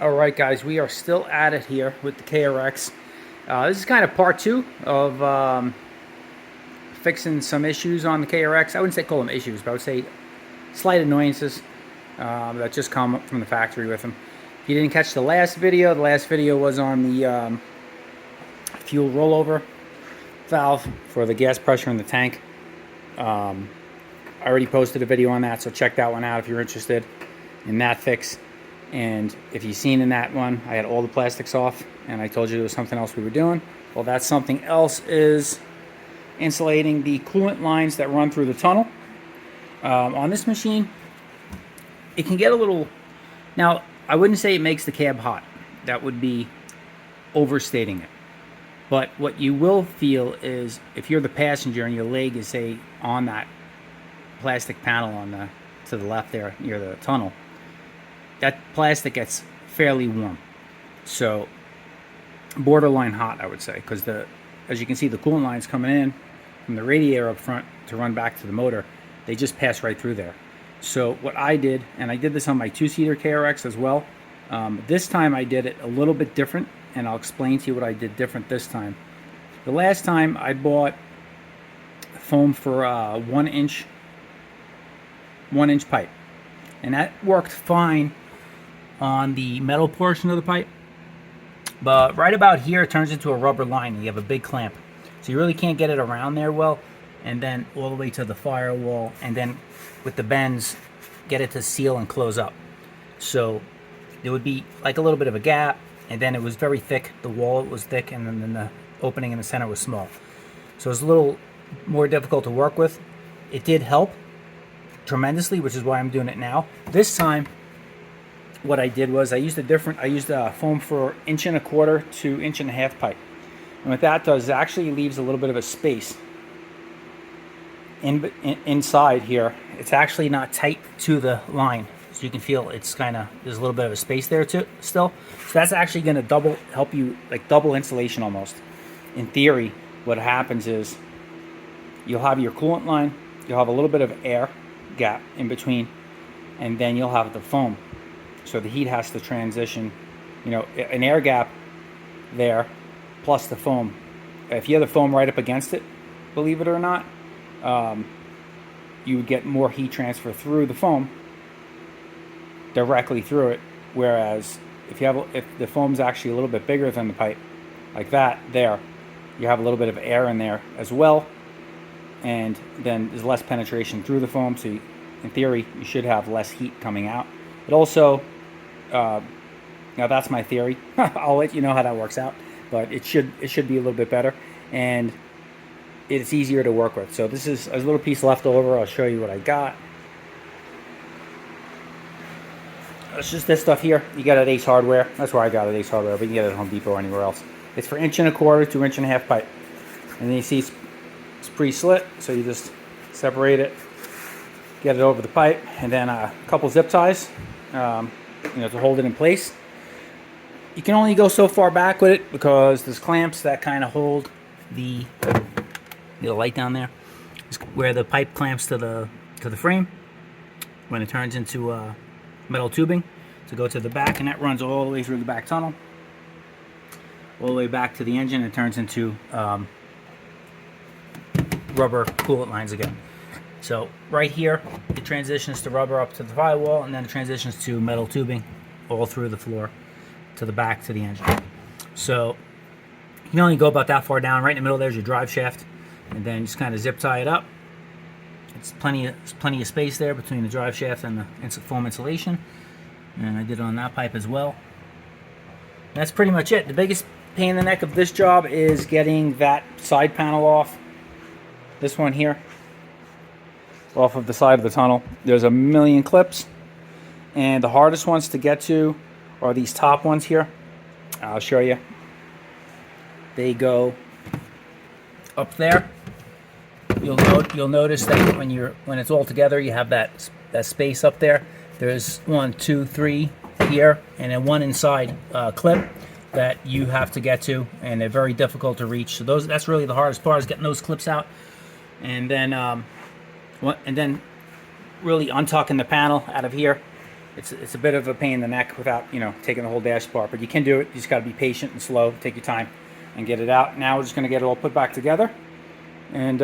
Alright guys, we are still at it here with the KRX. This is kind of part two of fixing some issues on the KRX. I wouldn't say call them issues, but I would say slight annoyances that just come from the factory with them. If you didn't catch the last video was on the fuel rollover valve for the gas pressure in the tank. I already posted a video on that, so check that one out if you're interested in that fix. And if you've seen in that one, I had all the plastics off, and I told you there was something else we were doing. Well, that something else is insulating the coolant lines that run through the tunnel. On this machine, it can get a little... Now, I wouldn't say it makes the cab hot. That would be overstating it. But what you will feel is, if you're the passenger and your leg is, say, on that plastic panel on the to the left there near the tunnel, that plastic gets fairly warm, so borderline hot, I would say, because as you can see, the coolant lines coming in from the radiator up front to run back to the motor, they just pass right through there. So what I did, and I did this on my two-seater KRX as well, this time I did it a little bit different, and I'll explain to you what I did different this time. The last time I bought foam for 1 inch pipe, and that worked fine on the metal portion of the pipe, but right about here it turns into a rubber line and you have a big clamp, so you really can't get it around there well, and then all the way to the firewall, and then with the bends get it to seal and close up. So there would be like a little bit of a gap, and then it was very thick, the wall was thick, and then the opening in the center was small, so it was a little more difficult to work with. It did help tremendously, which is why I'm doing it now. This time what I did was I used foam for 1.25 to 1.5 pipe, and what that does is actually leaves a little bit of a space inside here. It's actually not tight to the line, so you can feel it's kind of, there's a little bit of a space there too still, so that's actually going to help you, like double insulation almost. In theory, what happens is you'll have your coolant line, you'll have a little bit of air gap in between, and then you'll have the foam. So the heat has to transition, an air gap there, plus the foam. If you have the foam right up against it, believe it or not, you would get more heat transfer through the foam, directly through it. Whereas if the foam's actually a little bit bigger than the pipe, like that there, you have a little bit of air in there as well, and then there's less penetration through the foam, so in theory you should have less heat coming out. It also, now that's my theory, I'll let you know how that works out, but it should be a little bit better, and it's easier to work with. So this is a little piece left over. I'll show you what I got. It's just this stuff here. You got it at Ace Hardware. That's where I got it, Ace Hardware, but you can get it at Home Depot or anywhere else. It's for 1.25 to 1.5 pipe, and then you see it's pre-slit, so you just separate it, get it over the pipe, and then a couple zip ties, to hold it in place. You can only go so far back with it because there's clamps that kind of hold the light down there, where the pipe clamps to the frame when it turns into metal tubing to go to the back, and that runs all the way through the back tunnel, all the way back to the engine. It turns into rubber coolant lines again. So right here, it transitions to rubber up to the firewall, and then it transitions to metal tubing all through the floor to the back to the engine. So you can only go about that far down. Right in the middle there's your drive shaft, and then just kind of zip tie it up. It's plenty of space there between the drive shaft and the foam insulation, and I did it on that pipe as well. That's pretty much it. The biggest pain in the neck of this job is getting that side panel off. This one here, off of the side of the tunnel. There's a million clips, and the hardest ones to get to are these top ones here. I'll show you. They go up there. You'll notice that when it's all together, you have that space up there. There's 1, 2, 3 here, and then one inside clip that you have to get to, and they're very difficult to reach. So that's really the hardest part, is getting those clips out, and then really untucking the panel out of here it's a bit of a pain in the neck without, you know, taking the whole dash apart, but you can do it. You just got to be patient and slow, take your time, and get it out. Now we're just going to get it all put back together, and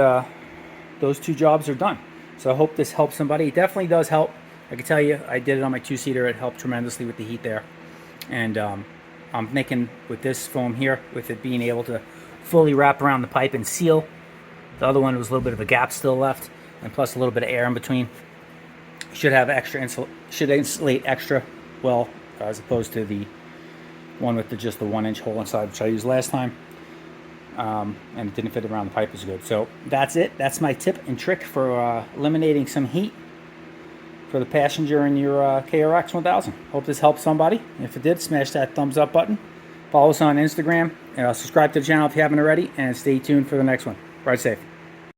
those two jobs are done. So I hope this helps somebody. It definitely does help. I can tell you, I did it on my 2-seater. It helped tremendously with the heat there, and I'm thinking with this foam here, with it being able to fully wrap around the pipe and seal. The other one was a little bit of a gap still left, and plus a little bit of air in between. Should have extra should insulate extra well, as opposed to the one with just the 1-inch hole inside, which I used last time, and it didn't fit around the pipe as good. So that's it. That's my tip and trick for eliminating some heat for the passenger in your KRX 1000. Hope this helps somebody. If it did, smash that thumbs up button. Follow us on Instagram. Subscribe to the channel if you haven't already, and stay tuned for the next one. Ride safe.